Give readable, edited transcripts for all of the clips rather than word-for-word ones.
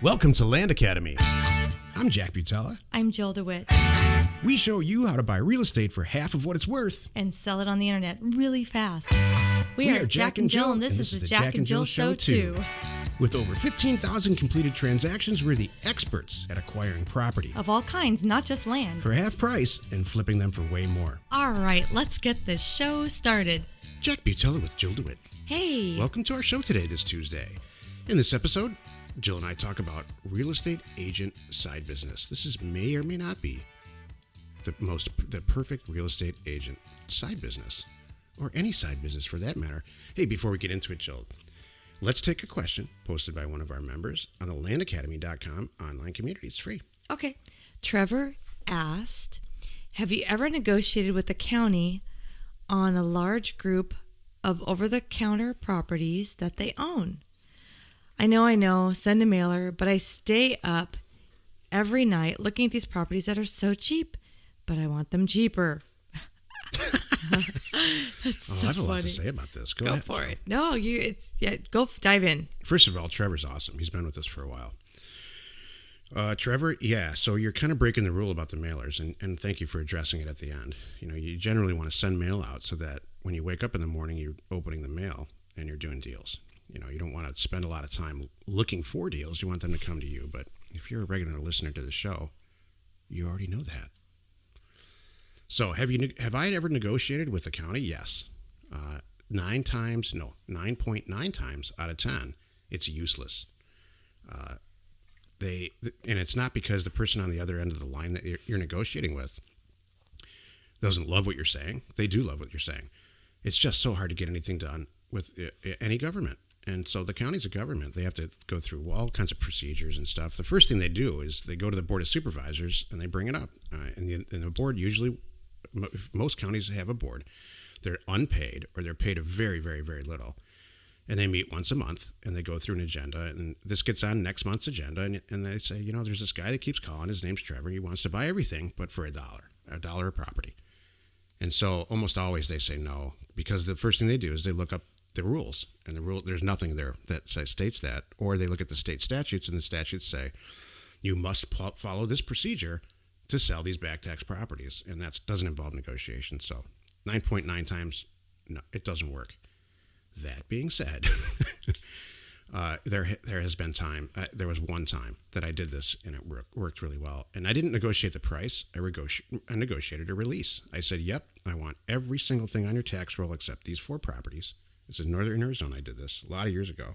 Welcome to Land Academy. I'm Jack Butala. I'm Jill DeWit. We show you how to buy real estate for half of what it's worth. And sell it on the internet really fast. We are Jack and Jill, and this is the Jack and Jill Show 2. With over 15,000 completed transactions, we're the experts at acquiring property. Of all kinds, not just land. For half price and flipping them for way more. All right, let's get this show started. Jack Butala with Jill DeWit. Hey. Welcome to our show today, this Tuesday. In this episode, Jill and I talk about real estate agent side business. This may or may not be the perfect real estate agent side business, or any side business for that matter. Hey, before we get into it, Jill, let's take a question posted by one of our members on the landacademy.com online community. It's free. Okay. Trevor asked, have you ever negotiated with the county on a large group of over-the-counter properties that they own? I know, send a mailer, but I stay up every night looking at these properties that are so cheap, but I want them cheaper. That's so I have a lot funny. to say about this. Go ahead, for Jill. it. No, go dive in. First of all, Trevor's awesome. He's been with us for a while. Trevor, yeah, so you're kind of breaking the rule about the mailers, and thank you for addressing it at the end. You know, you generally want to send mail out so that when you wake up in the morning, you're opening the mail and you're doing deals. You know, you don't want to spend a lot of time looking for deals. You want them to come to you. But if you're a regular listener to the show, you already know that. So have I ever negotiated with the county? Yes. 9.9 times out of 10, it's useless. And it's not because the person on the other end of the line that you're negotiating with doesn't love what you're saying. They do love what you're saying. It's just so hard to get anything done with any government. And so the county's a government. They have to go through all kinds of procedures and stuff. The first thing they do is they go to the Board of Supervisors and they bring it up. And the board usually, most counties have a board. They're unpaid or they're paid a very, very, very little. And they meet once a month and they go through an agenda. And this gets on next month's agenda. And they say, you know, there's this guy that keeps calling. His name's Trevor. He wants to buy everything, but for $1 a property. And so almost always they say no, because the first thing they do is they look up the rules, and there's nothing there that states that, or they look at the state statutes, and the statutes say you must follow this procedure to sell these back tax properties, and that doesn't involve negotiation. So 9.9 times, no, it doesn't work. That being said, there has been time. There was one time that I did this, and it worked really well. And I didn't negotiate the price. I negotiated a release. I said, "Yep, I want every single thing on your tax roll except these 4 properties." This is Northern Arizona. I did this a lot of years ago.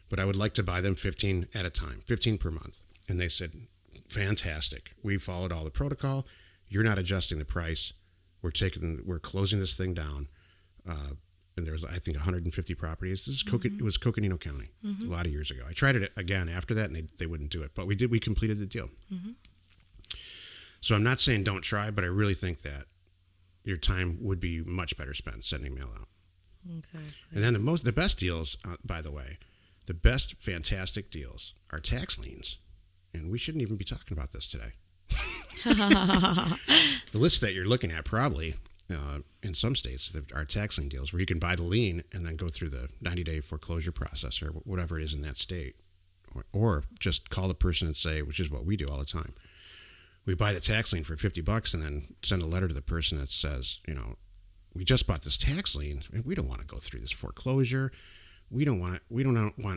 But I would like to buy them 15 at a time, 15 per month. And they said, fantastic. We followed all the protocol. You're not adjusting the price. We're closing this thing down. And there was, I think, 150 properties. This is It was Coconino County a lot of years ago. I tried it again after that, and they wouldn't do it. But we completed the deal. Mm-hmm. So I'm not saying don't try, but I really think that your time would be much better spent sending mail out. Exactly. And then the best deals, by the way, the best fantastic deals are tax liens. And we shouldn't even be talking about this today. The list that you're looking at probably, in some states, are tax lien deals where you can buy the lien and then go through the 90-day foreclosure process or whatever it is in that state. Or just call the person and say, which is what we do all the time. We buy the tax lien for $50 and then send a letter to the person that says, you know, we just bought this tax lien, and we don't want to go through this foreclosure. We don't want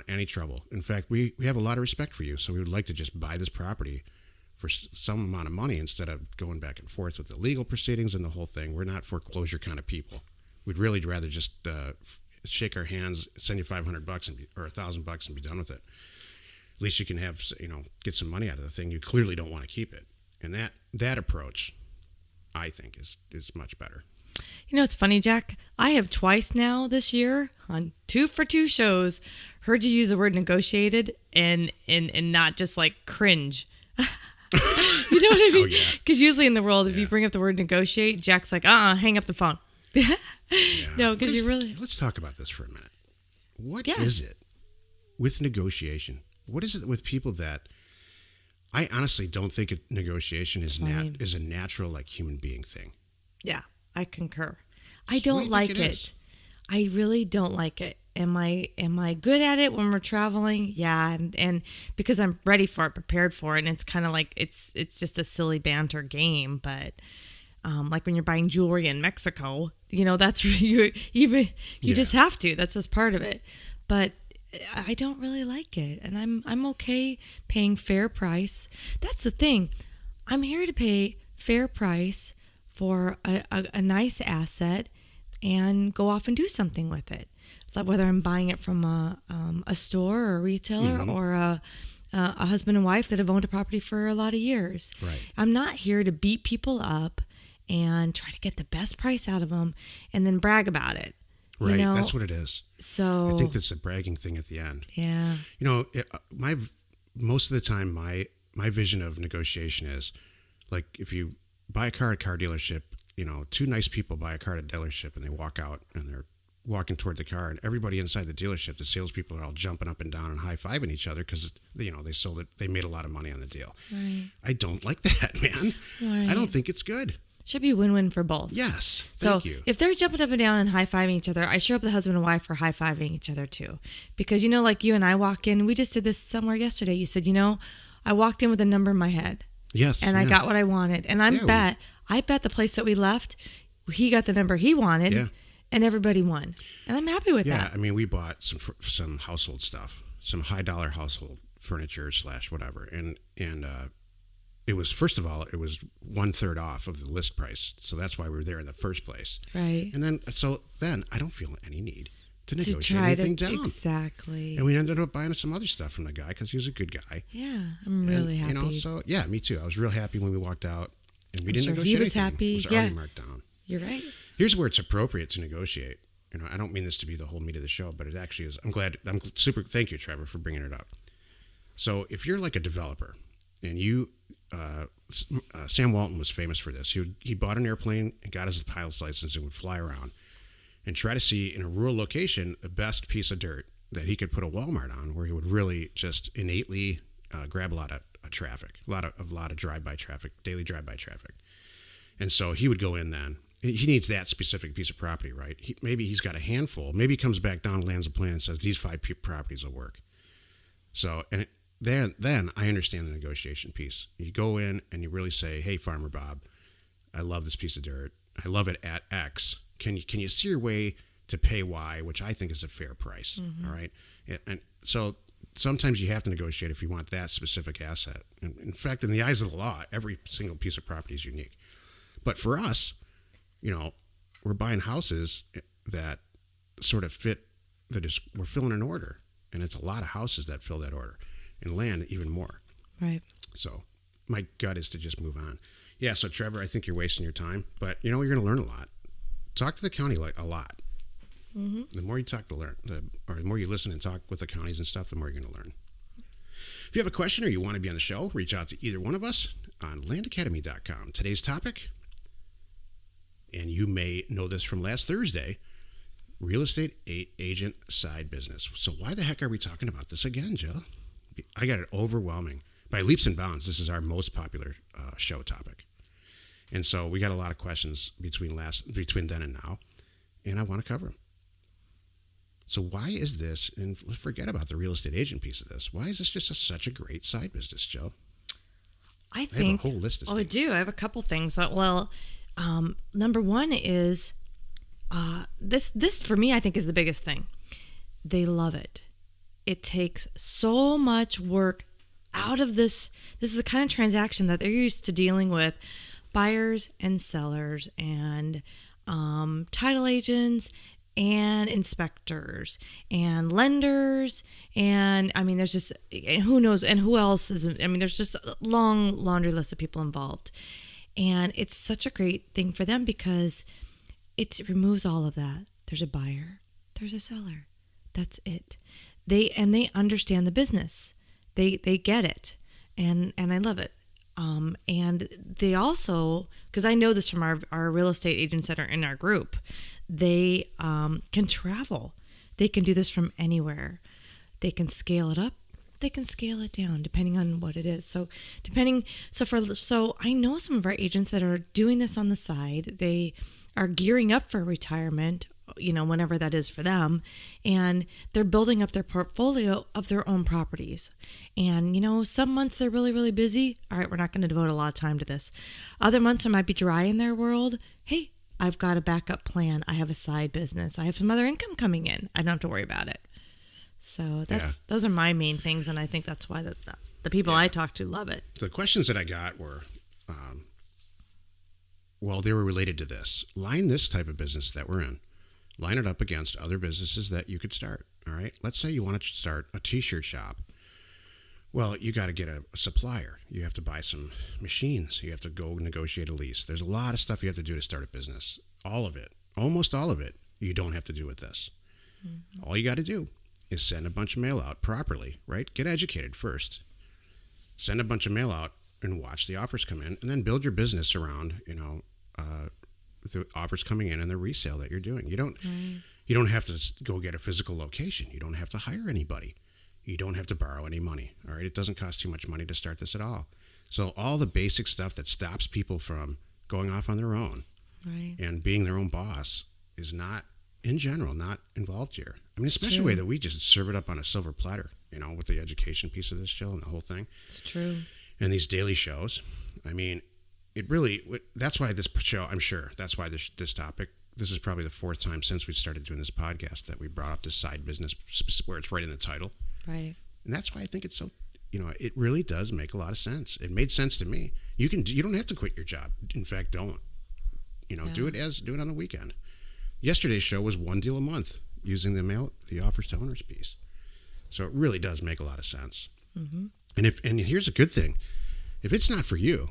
any trouble. In fact, we have a lot of respect for you, so we would like to just buy this property for some amount of money instead of going back and forth with the legal proceedings and the whole thing. We're not foreclosure kind of people. We'd really rather just shake our hands, send you $500 or $1,000 and be done with it. At least you can have, get some money out of the thing. You clearly don't want to keep it, and that approach, I think, is much better. You know, it's funny, Jack. I have twice now this year on 2 for 2 shows heard you use the word negotiated and not just like cringe. You know what I mean? Because usually in the world, if you bring up the word negotiate, Jack's like, hang up the phone. No, because you really... Let's talk about this for a minute. What is it with negotiation? What is it with people that... I honestly don't think negotiation is a natural, like, human being thing. Yeah. I concur. I don't like it. I really don't like it. am I good at it when we're traveling? Yeah, and because I'm ready for it, prepared for it, and it's kind of like it's just a silly banter game, but like when you're buying jewelry in Mexico, that's you just have to. That's just part of it. But I don't really like it, and I'm okay paying fair price. That's the thing. I'm here to pay fair price for a nice asset and go off and do something with it. Like whether I'm buying it from a store or a retailer or a husband and wife that have owned a property for a lot of years. Right. I'm not here to beat people up and try to get the best price out of them and then brag about it. Right. That's what it is. So I think that's a bragging thing at the end. Yeah. Most of the time, my vision of negotiation is like if you buy a car at a car dealership, two nice people buy a car at a dealership and they walk out and they're walking toward the car and everybody inside the dealership, the salespeople are all jumping up and down and high-fiving each other because, they sold it. They made a lot of money on the deal. Right. I don't like that, man. Right. I don't think it's good. Should be win-win for both. Yes. So Thank you. if they're jumping up and down and high-fiving each other, I sure hope the husband and wife are high-fiving each other too. Because, like you and I walk in, we just did this somewhere yesterday. You said, I walked in with a number in my head. Yes. And I got what I wanted. And I bet the place that we left, he got the number he wanted. Yeah. And everybody won. And I'm happy with that. Yeah, I mean, we bought some household stuff, some high-dollar household furniture / whatever. And it was, first of all, it was 1/3 off of the list price. So that's why we were there in the first place. Right. And then I don't feel any need to negotiate anything down. Exactly. And we ended up buying some other stuff from the guy because he was a good guy. Yeah, I'm really happy. So yeah, me too. I was real happy when we walked out and we didn't negotiate he was anything. happy. It was already marked down. You're right. Here's where it's appropriate to negotiate. I don't mean this to be the whole meat of the show, but it actually is. Thank you, Trevor, for bringing it up. So if you're like a developer and Sam Walton was famous for this. He bought an airplane and got his pilot's license and would fly around and try to see in a rural location the best piece of dirt that he could put a Walmart on, where he would really just innately grab a lot of traffic, a lot of drive-by traffic, daily drive-by traffic. And so he would go in then. He needs that specific piece of property, right? Maybe he's got a handful. Maybe he comes back down, lands a plan, and says these 5 properties will work. So then I understand the negotiation piece. You go in and you really say, "Hey, Farmer Bob, I love this piece of dirt. I love it at X. Can you see your way to pay Y, which I think is a fair price?" Mm-hmm. All right, and so sometimes you have to negotiate if you want that specific asset. And in fact, in the eyes of the law, every single piece of property is unique. But for us, we're buying houses that sort of fit we're filling an order, and it's a lot of houses that fill that order, and land even more. Right. So my gut is to just move on. Yeah. So Trevor, I think you're wasting your time, but you're going to learn a lot. Talk to the county a lot. Mm-hmm. The more you talk the more you listen and talk with the counties and stuff, the more you're going to learn. If you have a question or you want to be on the show, reach out to either one of us on landacademy.com. Today's topic, and you may know this from last Thursday, real estate agent side business. So why the heck are we talking about this again, Joe? I got it overwhelming. By leaps and bounds, this is our most popular show topic. And so we got a lot of questions between then and now, and I want to cover them. So why is this, and let's forget about the real estate agent piece of this, why is this just such a great side business, Joe? I think... I have a whole list of things. I do. I have a couple things. Well, number one is, this for me, I think is the biggest thing. They love it. It takes so much work out of this. This is the kind of transaction that they're used to dealing with buyers and sellers and title agents and inspectors and lenders. And I mean, there's just, and who knows, and who else is, I mean, there's just a long laundry list of people involved. And it's such a great thing for them because it removes all of that. There's a buyer, there's a seller. That's it. They understand the business. They get it. And I love it. And they also, because I know this from our real estate agents that are in our group, they can travel. They can do this from anywhere. They can scale it up. They can scale it down depending on what it is. So I know some of our agents that are doing this on the side. They are gearing up for retirement whenever that is for them. And they're building up their portfolio of their own properties. And, some months they're really, really busy. All right, we're not going to devote a lot of time to this. Other months it might be dry in their world. Hey, I've got a backup plan. I have a side business. I have some other income coming in. I don't have to worry about it. So those are my main things. And I think that's why the people I talk to love it. The questions that I got were, they were related to this. Line this type of business that we're in. Line it up against other businesses that you could start. All right. Let's say you want to start a t-shirt shop. Well, you got to get a supplier. You have to buy some machines. You have to go negotiate a lease. There's a lot of stuff you have to do to start a business. All of it, almost all of it, you don't have to do with this. Mm-hmm. All you got to do is send a bunch of mail out properly, right? Get educated first. Send a bunch of mail out and watch the offers come in, and then build your business around, the offers coming in and the resale that you're doing. You don't have to go get a physical location. You don't have to hire anybody. You don't have to borrow any money. All right. It doesn't cost too much money to start this at all. So all the basic stuff that stops people from going off on their own and being their own boss is not, in general, not involved here. I mean, especially the way that we just serve it up on a silver platter, with the education piece of this show and the whole thing. It's true. And these daily shows. I mean, it really, that's why this show, I'm sure, that's why this topic, this is probably the fourth time since we started doing this podcast that we brought up this side business where it's right in the title. Right. And that's why I think it's so, it really does make a lot of sense. It made sense to me. You don't have to quit your job. In fact, don't. Do it on the weekend. Yesterday's show was one deal a month using the offers to owners piece. So it really does make a lot of sense. Mm-hmm. And here's a good thing. If it's not for you,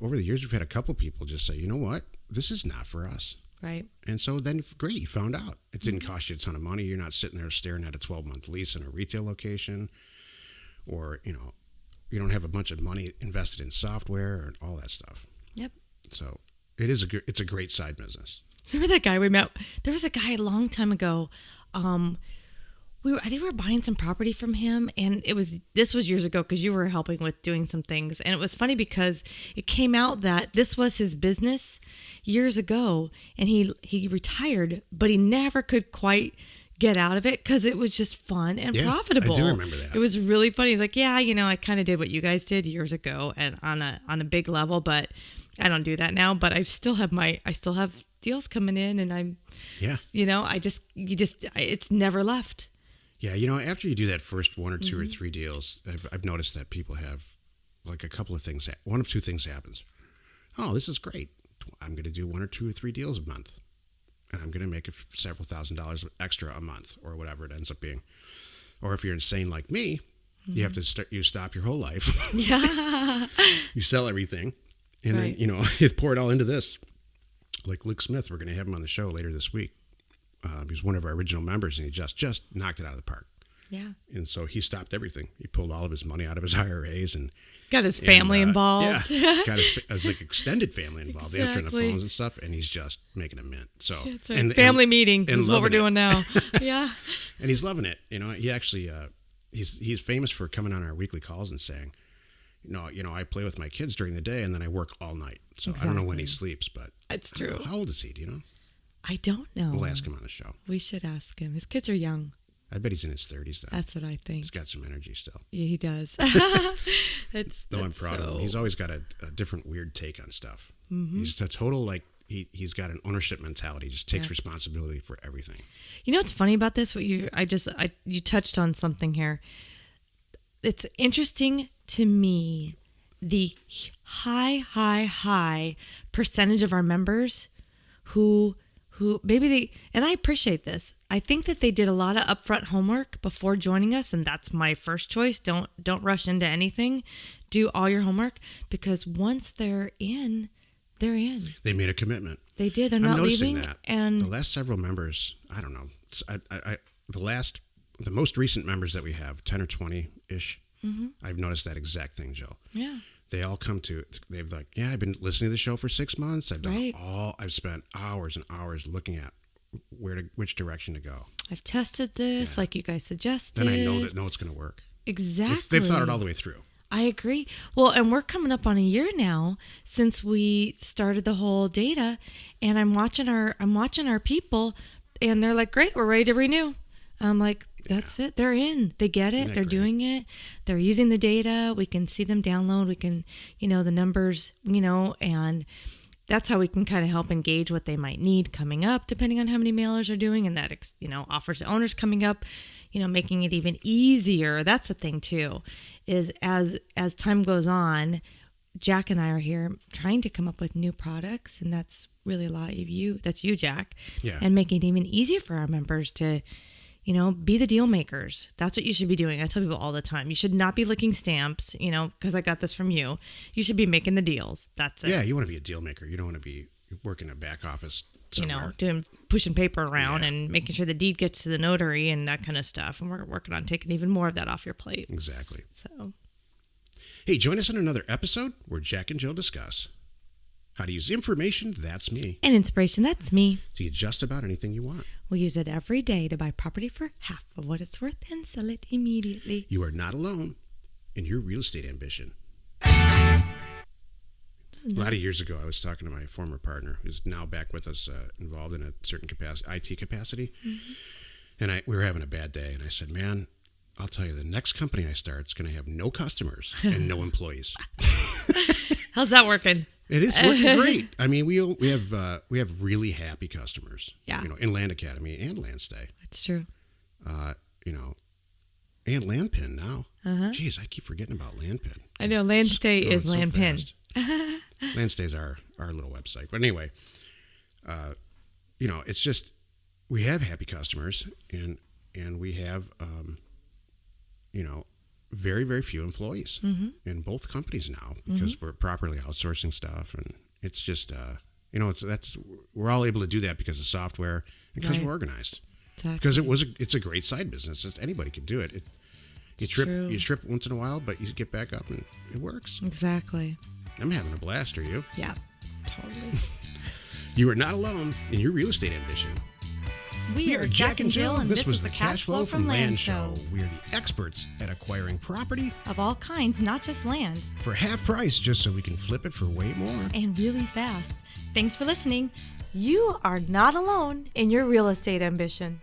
over the years, we've had a couple people just say, you know what, this is not for us. Right. And so then, great, you found out. It didn't cost you a ton of money. You're not sitting there staring at a 12-month lease in a retail location, or, you don't have a bunch of money invested in software and all that stuff. Yep. So it's a great side business. Remember that guy we met? There was a guy a long time ago. I think we were buying some property from him, and this was years ago because you were helping with doing some things. And it was funny because it came out that this was his business years ago, and he retired, but he never could quite get out of it because it was just fun and profitable. I do remember that. It was really funny. He's like, I kind of did what you guys did years ago, and on a big level, but I don't do that now. But I still have deals coming in, and it's never left. Yeah, after you do that first one or two or three deals, I've noticed that people have like a couple of things. One of two things happens. Oh, this is great. I'm going to do one or two or three deals a month, and I'm going to make several $1,000s extra a month, or whatever it ends up being. Or if you're insane like me, you have to stop your whole life. Yeah. You sell everything, and then you pour it all into this. Like Luke Smith, we're going to have him on the show later this week. He's one of our original members, and he just knocked it out of the park. Yeah. And so he stopped everything. He pulled all of his money out of his IRAs and got his family involved. Yeah, got his extended family involved. Exactly. They answering the phones and stuff, and he's just making a mint. So that's right. Family meeting. This is what we're doing now. Yeah. And he's loving it. He actually he's famous for coming on our weekly calls and saying, I play with my kids during the day, and then I work all night. So I don't know when he sleeps, but it's true. How old is he? Do you know? I don't know. We'll ask him on the show. We should ask him. His kids are young. I bet he's in his 30s, though. That's what I think. He's got some energy still. Yeah, he does. Though I'm proud of him. He's always got a different weird take on stuff. Mm-hmm. He's a total, he's got an ownership mentality. He just takes responsibility for everything. You know what's funny about this? You touched on something here. It's interesting to me, the high percentage of our members who maybe and I appreciate this. I think that they did a lot of upfront homework before joining us, and that's my first choice. Don't rush into anything. Do all your homework, because once they're in, they're in. They made a commitment. They did. They're not leaving. That. And the last several members, I don't know. The most recent members that we have, 10 or 20-ish, I've noticed that exact thing, Jill. Yeah. They all they've I've been listening to the show for 6 months. I've spent hours and hours looking at which direction to go. I've tested this like you guys suggested. Then I know it's going to work. Exactly. They've thought it all the way through. I agree. Well, and we're coming up on a year now since we started the whole data, and I'm watching our people and they're like, great, we're ready to renew. I'm like, that's it. They're in. They get it. They're doing it. They're using the data. We can see them download. We can, the numbers, and that's how we can kind of help engage what they might need coming up, depending on how many mailers are doing, and that, offers to owners coming up, making it even easier. That's the thing too, is as time goes on, Jack and I are here trying to come up with new products, and that's really a lot of you. That's you, Jack. Yeah. And making it even easier for our members to, be the deal makers. That's what you should be doing. I tell people all the time, you should not be licking stamps, because I got this from you. You should be making the deals. That's it. Yeah, you want to be a deal maker. You don't want to be working a back office somewhere. Pushing paper around and making sure the deed gets to the notary and that kind of stuff. And we're working on taking even more of that off your plate. Exactly. So, hey, join us in another episode where Jack and Jill discuss how to use information, that's me, and inspiration, that's me, to get just about anything you want. We'll use it every day to buy property for half of what it's worth and sell it immediately. You are not alone in your real estate ambition. A lot of years ago, I was talking to my former partner, who's now back with us, involved in a certain capacity, IT capacity. Mm-hmm. And we were having a bad day. And I said, man, I'll tell you, the next company I start is going to have no customers and no employees. How's that working? It is working great. I mean, we have really happy customers. Yeah. In Land Academy and Land Stay. That's true. And Land Pin now. Uh-huh. Jeez, I keep forgetting about Land Pin. I know Land Stay is Land Pin. Land Stay is our little website. But anyway, it's just we have happy customers and we have very, very few employees in both companies now because we're properly outsourcing stuff, and it's just we're all able to do that because of software and because we're organized. Exactly. Because it's a great side business. Anybody can do it. You trip once in a while, but you get back up and it works. Exactly. I'm having a blast. Are you? Yeah, totally. You are not alone in your real estate ambition. We are Jack and Jill, and this was the Cash Flow from Land Show. We are the experts at acquiring property of all kinds, not just land, for half price, just so we can flip it for way more. And really fast. Thanks for listening. You are not alone in your real estate ambition.